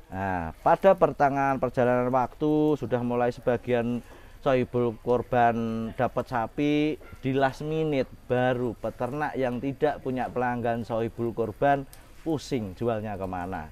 Nah, pada pertengahan perjalanan waktu sudah mulai sebagian sohibul korban dapat sapi, di last minute baru peternak yang tidak punya pelanggan sohibul korban pusing jualnya kemana.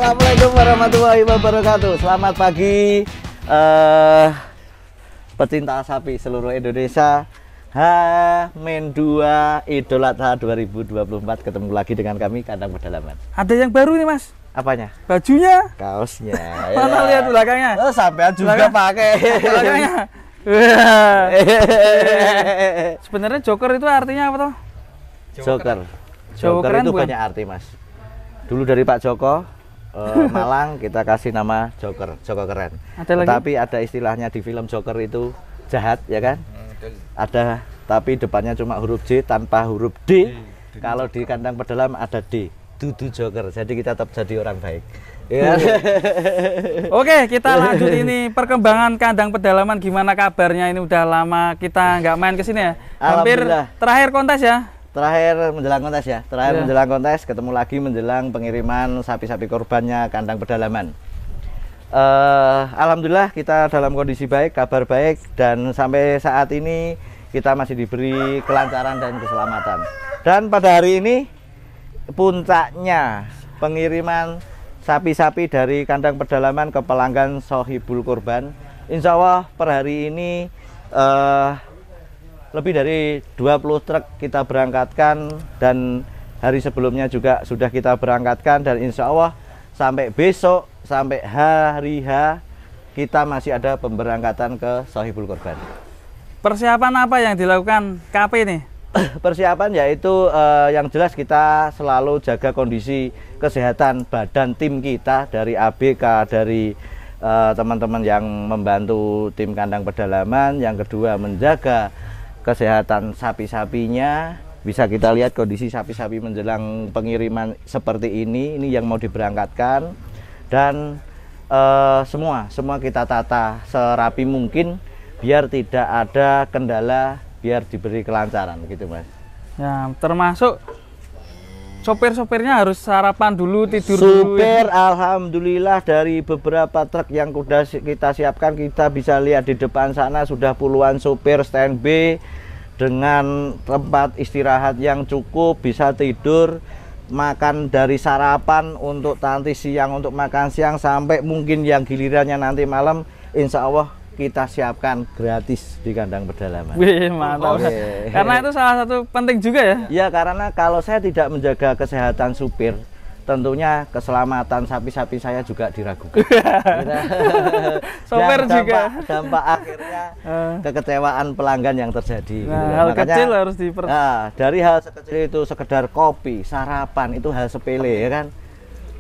Assalamualaikum warahmatullahi wabarakatuh. Selamat pagi pecinta sapi seluruh Indonesia. H-2 Idul Adha 2024, ketemu lagi dengan kami Kandang Pedalaman. Ada yang baru nih Mas. Apanya? Bajunya, kaosnya. mana lihat belakangnya? Oh, sampean juga pakai belakangnya. Sebenarnya joker itu artinya apa toh? Joker. Joker itu bukan? banyak arti, Mas. Dulu dari Pak Joko Malang kita kasih nama Joker, Joko keren. Tapi ada istilahnya di film Joker itu jahat, ya kan? Ada, tapi depannya cuma huruf J tanpa huruf D. Kalau di Kandang Pedalam ada D, Dudu Joker. Jadi kita tetap jadi orang baik. Ya. Oke, kita lanjut ini perkembangan Kandang Pedalaman. Gimana kabarnya? Ini udah lama kita nggak main ke sini ya. Hampir terakhir kontes ya. Terakhir menjelang kontes, ketemu lagi menjelang pengiriman sapi-sapi korbannya Kandang Pedalaman. Alhamdulillah kita dalam kondisi baik, kabar baik, dan sampai saat ini kita masih diberi kelancaran dan keselamatan. Dan pada hari ini puncaknya pengiriman sapi-sapi dari Kandang Pedalaman ke pelanggan sohibul korban. Insya Allah per hari ini lebih dari 20 truk kita berangkatkan, dan hari sebelumnya juga sudah kita berangkatkan, dan insya Allah sampai besok, sampai hari H, kita masih ada pemberangkatan ke sohibul korban. Persiapan apa yang dilakukan KP nih? Persiapan yaitu yang jelas kita selalu jaga kondisi kesehatan badan tim kita, dari ABK, dari teman-teman yang membantu tim Kandang Pedalaman. Yang kedua, menjaga kesehatan sapi-sapinya. Bisa kita lihat kondisi sapi-sapi menjelang pengiriman seperti ini yang mau diberangkatkan, dan semua kita tata serapi mungkin biar tidak ada kendala, biar diberi kelancaran gitu, Mas. Ya, termasuk sopir-sopirnya harus sarapan dulu, tidur dulu. Supir, alhamdulillah dari beberapa truk yang sudah kita siapkan, kita bisa lihat di depan sana sudah puluhan sopir standby dengan tempat istirahat yang cukup, bisa tidur, makan dari sarapan untuk nanti siang, untuk makan siang, sampai mungkin yang gilirannya nanti malam, insya Allah kita siapkan gratis di Kandang Pedalaman. Wih, mantap. Karena itu salah satu penting juga ya. Ya, karena kalau saya tidak menjaga kesehatan supir, tentunya keselamatan sapi-sapi saya juga diragukan. Sopir juga. Dampak akhirnya kekecewaan pelanggan yang terjadi. Nah, gitu. Hal makanya, kecil harus dari hal sekecil itu, sekedar kopi, sarapan, itu hal sepele, ya kan.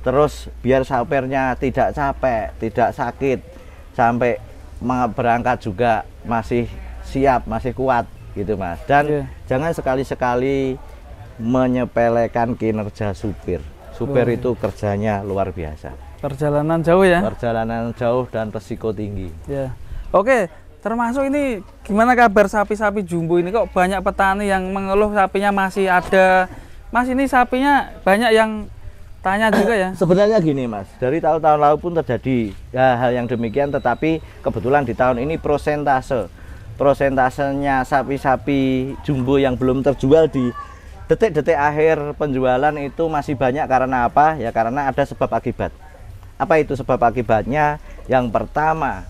Terus biar sopirnya tidak capek, tidak sakit, sampai berangkat juga masih siap, masih kuat gitu, Mas. Dan jangan sekali-sekali menyepelekan kinerja supir. Supir itu kerjanya luar biasa. Perjalanan jauh ya? Perjalanan jauh dan resiko tinggi. Ya. Oke, termasuk ini gimana kabar sapi-sapi jumbo ini? Kok banyak petani yang mengeluh sapinya masih ada. Mas, ini sapinya banyak yang tanya juga ya? Sebenarnya gini, Mas, dari tahun-tahun lalu pun terjadi hal yang demikian, tetapi kebetulan di tahun ini prosentasenya sapi-sapi jumbo yang belum terjual di detik-detik akhir penjualan itu masih banyak. Karena apa? Ya karena ada sebab akibat. Apa itu sebab akibatnya? Yang pertama,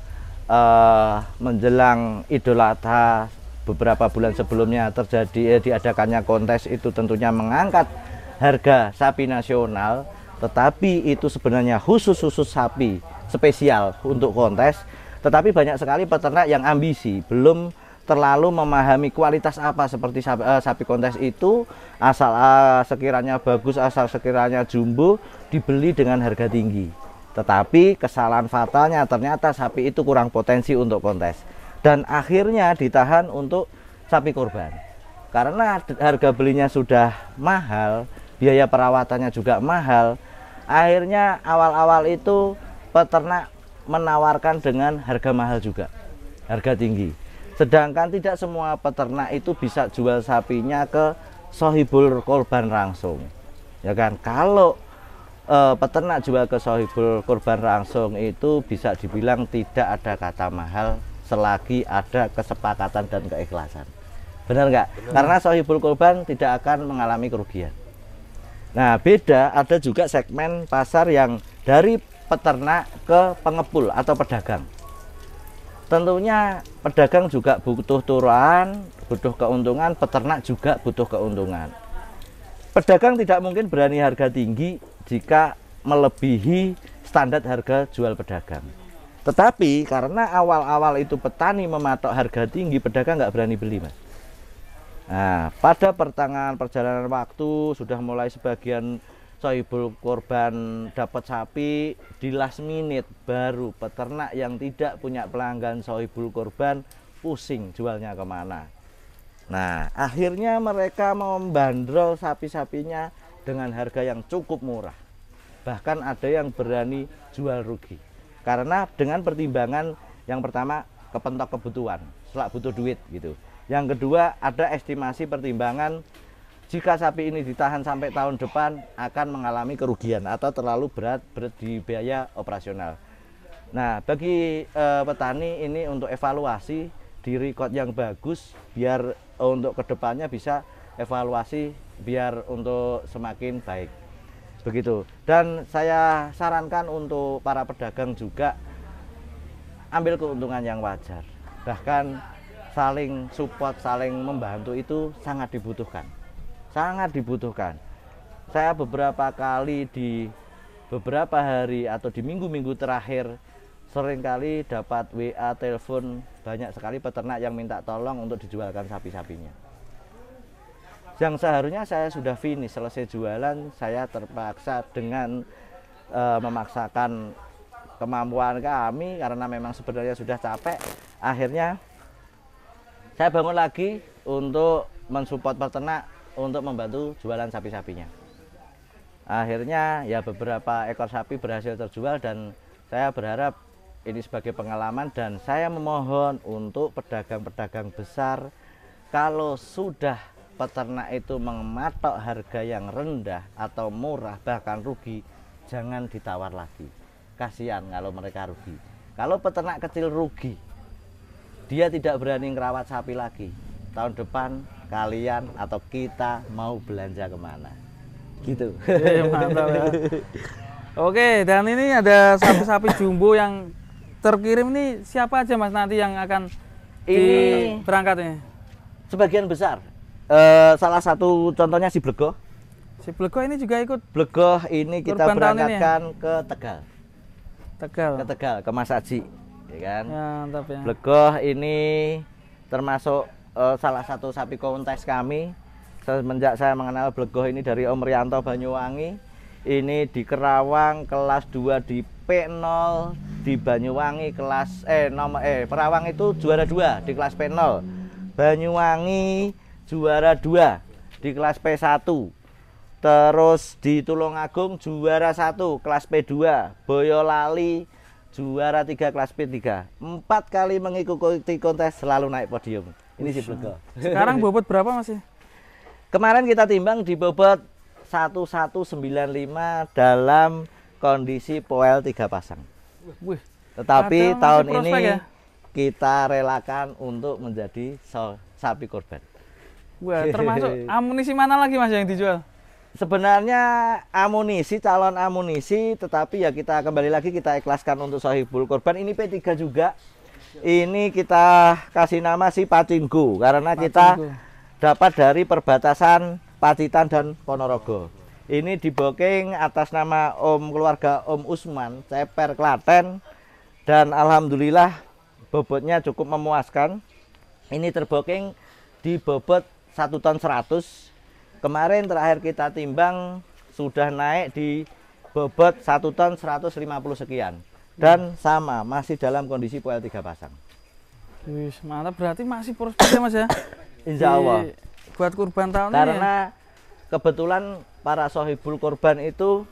menjelang Idul Adha beberapa bulan sebelumnya terjadi diadakannya kontes, itu tentunya mengangkat harga sapi nasional, tetapi itu sebenarnya khusus sapi spesial untuk kontes. Tetapi banyak sekali peternak yang ambisi, belum terlalu memahami kualitas apa seperti sapi kontes itu, asal sekiranya bagus, asal sekiranya jumbo, dibeli dengan harga tinggi. Tetapi kesalahan fatalnya ternyata sapi itu kurang potensi untuk kontes, dan akhirnya ditahan untuk sapi korban. Karena harga belinya sudah mahal, biaya perawatannya juga mahal, Akhirnya awal-awal itu peternak menawarkan dengan harga mahal juga, harga tinggi. Sedangkan tidak semua peternak itu bisa jual sapinya ke sohibul kurban langsung, ya kan? Kalau peternak jual ke sohibul kurban langsung itu bisa dibilang tidak ada kata mahal selagi ada kesepakatan dan keikhlasan. Benar nggak? Karena sohibul kurban tidak akan mengalami kerugian. Nah, beda ada juga segmen pasar yang dari peternak ke pengepul atau pedagang. Tentunya pedagang juga butuh turuan, butuh keuntungan, peternak juga butuh keuntungan. Pedagang tidak mungkin berani harga tinggi jika melebihi standar harga jual pedagang. Tetapi karena awal-awal itu petani mematok harga tinggi, pedagang nggak berani beli, Mas. Nah, pada pertengahan perjalanan waktu sudah mulai sebagian sohibul kurban dapat sapi, di last minute baru peternak yang tidak punya pelanggan sohibul kurban pusing jualnya kemana. Nah, akhirnya mereka membandrol sapi-sapinya dengan harga yang cukup murah. Bahkan ada yang berani jual rugi. Karena dengan pertimbangan yang pertama kepentok kebutuhan, selak butuh duit gitu. Yang kedua, ada estimasi pertimbangan jika sapi ini ditahan sampai tahun depan akan mengalami kerugian atau terlalu berat di biaya operasional. Nah, bagi petani ini untuk evaluasi di record yang bagus biar untuk kedepannya bisa evaluasi biar untuk semakin baik. Begitu. Dan saya sarankan untuk para pedagang juga ambil keuntungan yang wajar. Bahkan saling support, saling membantu itu sangat dibutuhkan. Sangat dibutuhkan. Saya beberapa kali di beberapa hari atau di minggu-minggu terakhir seringkali dapat WA, telepon, banyak sekali peternak yang minta tolong untuk dijualkan sapi-sapinya. Yang seharusnya saya sudah finish, selesai jualan, saya terpaksa dengan memaksakan kemampuan kami karena memang sebenarnya sudah capek. Akhirnya saya bangun lagi untuk mensupport peternak untuk membantu jualan sapi-sapinya. Akhirnya ya beberapa ekor sapi berhasil terjual dan saya berharap ini sebagai pengalaman dan saya memohon untuk pedagang-pedagang besar kalau sudah peternak itu mematok harga yang rendah atau murah bahkan rugi, jangan ditawar lagi. Kasihan kalau mereka rugi. Kalau peternak kecil rugi, dia tidak berani ngerawat sapi lagi. Tahun depan kalian atau kita mau belanja kemana? Gitu. Mantap ya. Oke, dan ini ada sapi-sapi jumbo yang terkirim ini siapa aja Mas nanti yang akan ini berangkatnya? Sebagian besar. Salah satu contohnya si Blegoh. Si Blegoh ini juga ikut. Blegoh ini kita berangkatkan ya? Ke Tegal. Tegal. Ke Tegal, ke Mas Aji. Ya kan? Ya, mantap ya. Blegoh ini termasuk salah satu sapi kontes kami. Semenjak saya mengenal Blegoh ini dari Om Rianto Banyuwangi. Ini di Kerawang kelas 2 di P0, di Banyuwangi kelas Perawang itu juara 2 di kelas P0. Banyuwangi juara 2 di kelas P1. Terus di Tulungagung juara 1 kelas P2. Boyolali juara 3 kelas P3. 4 kali mengikuti kontes selalu naik podium. Ini si Blegoh. Sekarang bobot berapa Mas? Kemarin kita timbang di bobot 1195 dalam kondisi poel 3 pasang. Wih, tetapi tahun ini ya? Kita relakan untuk menjadi sapi korban. Wah, termasuk amunisi mana lagi Mas yang dijual? Sebenarnya amunisi, calon amunisi, tetapi ya kita kembali lagi kita ikhlaskan untuk sohibul korban. Ini P3 juga. Ini kita kasih nama si Pacinku karena kita dapat dari perbatasan Pacitan dan Ponorogo. Ini di booking atas nama keluarga Om Usman, Ceper Klaten, dan alhamdulillah bobotnya cukup memuaskan. Ini terbooking di bobot 1 ton 100. Kemarin terakhir kita timbang sudah naik di bobot 1 ton 150 sekian. Dan sama masih dalam kondisi poel 3 pasang. Wih, mantap, berarti masih prospek ya Mas ya? Insya Allah. Buat kurban tahun ini karena ya? Kebetulan para sohibul korban itu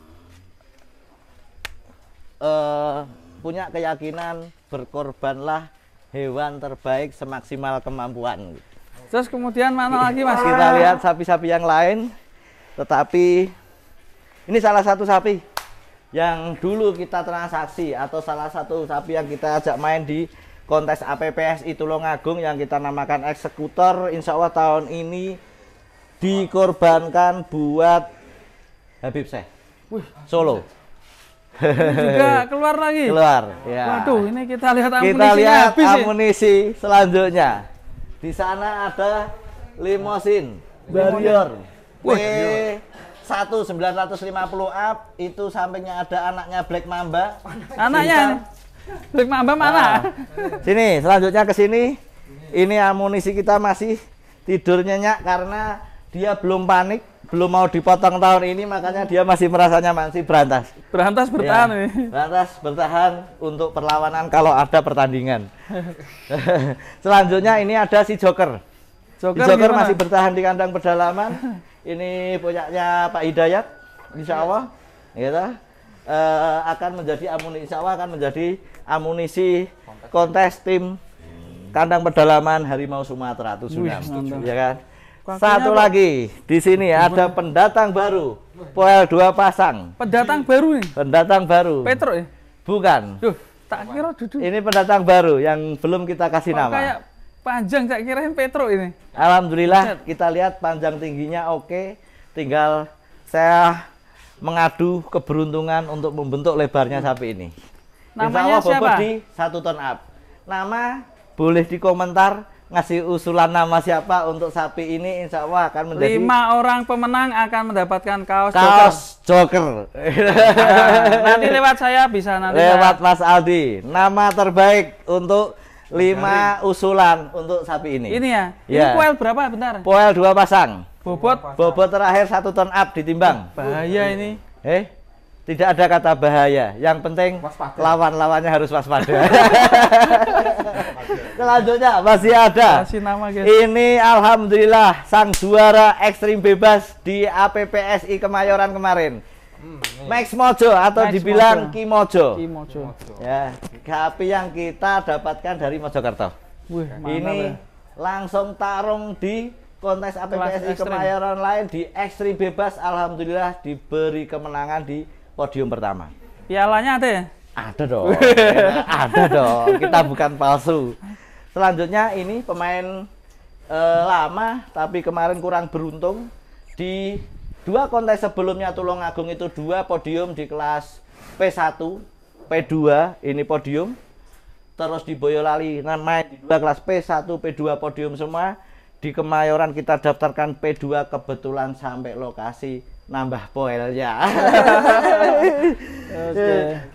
punya keyakinan berkorbanlah hewan terbaik semaksimal kemampuan. Terus kemudian mana lagi Mas? Kita lihat sapi-sapi yang lain, tetapi ini salah satu sapi yang dulu kita transaksi atau salah satu sapi yang kita ajak main di kontes APPSI Tulungagung yang kita namakan eksekutor. Insya Allah tahun ini dikorbankan buat Habib Syekh Solo. Ini juga keluar lagi. Keluar, ya. Waduh, ini kita lihat amunisi. Kita lihat habis amunisi selanjutnya. Di sana ada limosin Barrier P1950 up, itu sampingnya ada anaknya Black Mamba. Anaknya Black Mamba mana? Nah, sini, selanjutnya ke sini. Ini amunisi kita masih tidur nyenyak karena dia belum panik, belum mau dipotong tahun ini, makanya dia masih merasa nyaman, sih berantas. Berantas bertahan ya, nih. Berantas bertahan untuk perlawanan kalau ada pertandingan. Selanjutnya ini ada si Joker. Joker masih bertahan di kandang pedalaman. Ini punyanya Pak Hidayat, insya Allah, gitu. Akan menjadi amunisi, insya Allah akan menjadi amunisi kontes tim kandang pedalaman Harimau Sumatera 76, ya kan? Satu lagi di sini ada pendatang baru, poel 2 pasang. Pendatang baru nih. Pendatang baru. Petro ya? Bukan. Duh, tak kira duduk. Ini pendatang baru yang belum kita kasih nama. Kayak panjang, tak kirain Petro ini. Alhamdulillah kita lihat panjang tingginya oke. Tinggal saya mengadu keberuntungan untuk membentuk lebarnya sapi ini. Namanya siapa? Di 1 ton up. Nama boleh di komentar. Ngasih usulan nama siapa untuk sapi ini, insya Allah akan menjadi 5 orang pemenang akan mendapatkan kaos Joker. Nanti lewat saya bisa nanti lewat Mas Aldi, nama terbaik untuk 5 usulan untuk sapi ini. Ini ya? Ya. Ini poel berapa bentar? Poel 2 pasang. Bobot terakhir 1 ton up ditimbang. Bahaya ini. Tidak ada kata bahaya. Yang penting lawan-lawannya harus waspada. Selanjutnya masih ada. Kasih nama, guys. Ini alhamdulillah sang juara ekstrim bebas di APPSI Kemayoran kemarin. Max Mojo atau dibilang Kimojo. Ya, sapi yang kita dapatkan dari Mojokerto. Ini langsung tarung di kontes APPSI Kemayoran lain di ekstrim bebas, alhamdulillah diberi kemenangan di podium pertama. Pialanya ada ya? Ada dong. Ada dong. Kita bukan palsu. Selanjutnya ini pemain lama tapi kemarin kurang beruntung. Di 2 kontes sebelumnya Tulungagung itu 2 podium di kelas P1, P2 ini podium. Terus di Boyolali main di 2 kelas P1, P2 podium semua. Di Kemayoran kita daftarkan P2, kebetulan sampai lokasi nambah poelnya.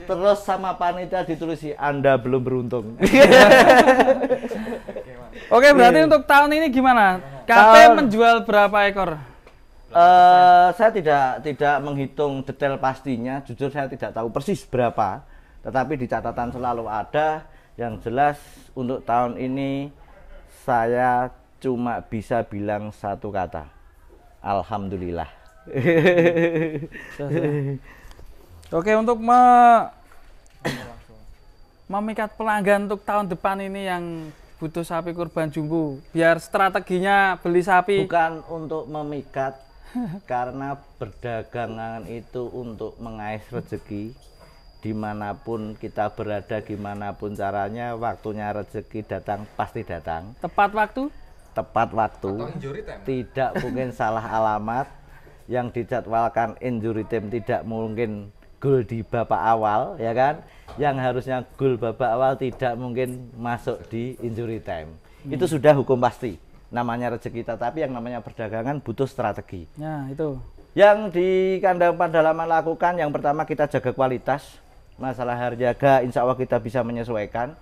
Terus sama panitia ditulis Anda belum beruntung. Oke, berarti untuk tahun ini gimana? KP menjual berapa ekor? Saya tidak menghitung detail pastinya, jujur saya tidak tahu persis berapa, tetapi di catatan selalu ada. Yang jelas untuk tahun ini saya cuma bisa bilang 1 kata, alhamdulillah. Oke, untuk memikat pelanggan untuk tahun depan ini yang butuh sapi kurban jumbo, biar strateginya beli sapi. Bukan untuk memikat, karena berdagangan itu untuk mengais rezeki. Dimanapun kita berada, gimana pun caranya, waktunya rezeki datang pasti datang. Tepat waktu? Tepat waktu, tidak mungkin salah alamat. Yang dijadwalkan injury time tidak mungkin gol di babak awal, ya kan? Yang harusnya gol babak awal tidak mungkin masuk di injury time. Itu sudah hukum pasti. Namanya rezeki, tapi yang namanya perdagangan butuh strategi. Ya, itu. Yang di kandang pedalaman lakukan, yang pertama kita jaga kualitas. Masalah harga, insya Allah kita bisa menyesuaikan.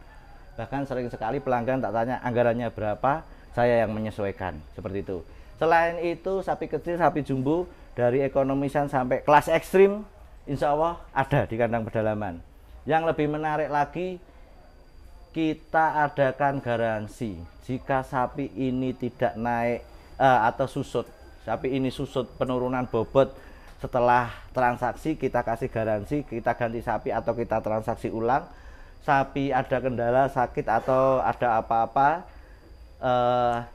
Bahkan sering sekali pelanggan tak tanya anggarannya berapa, saya yang menyesuaikan, seperti itu. Selain itu, sapi kecil, sapi jumbo, dari ekonomisan sampai kelas ekstrim, insya Allah ada di kandang pedalaman. Yang lebih menarik lagi, kita adakan garansi. Jika sapi ini tidak naik atau susut, sapi ini susut penurunan bobot setelah transaksi kita kasih garansi, kita ganti sapi atau kita transaksi ulang. Sapi ada kendala, sakit atau ada apa-apa,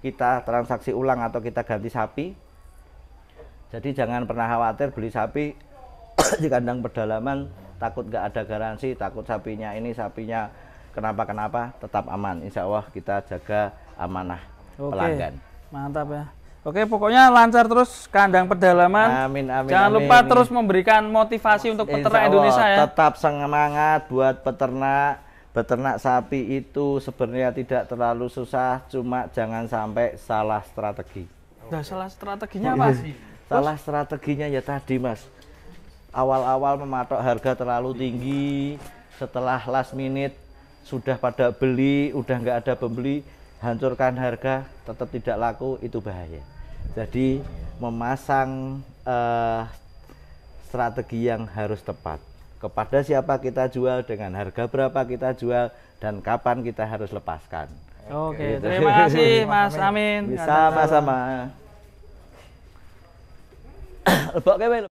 kita transaksi ulang atau kita ganti sapi. Jadi jangan pernah khawatir beli sapi di kandang pedalaman takut nggak ada garansi, takut sapinya kenapa-kenapa, tetap aman. Insya Allah kita jaga amanah pelanggan. Mantap ya. Oke, pokoknya lancar terus kandang pedalaman. Amin, amin. Jangan lupa terus memberikan motivasi untuk peternak Indonesia ya. Tetap semangat buat peternak. Beternak sapi itu sebenarnya tidak terlalu susah, cuma jangan sampai salah strategi. Nah, salah strateginya apa sih? Salah strateginya ya tadi, Mas. Awal-awal mematok harga terlalu tinggi, setelah last minute sudah pada beli, udah nggak ada pembeli, hancurkan harga, tetap tidak laku, itu bahaya. Jadi memasang strategi yang harus tepat. Kepada siapa kita jual, dengan harga berapa kita jual, dan kapan kita harus lepaskan. Oke, terima kasih Mas Amin. Sama-sama.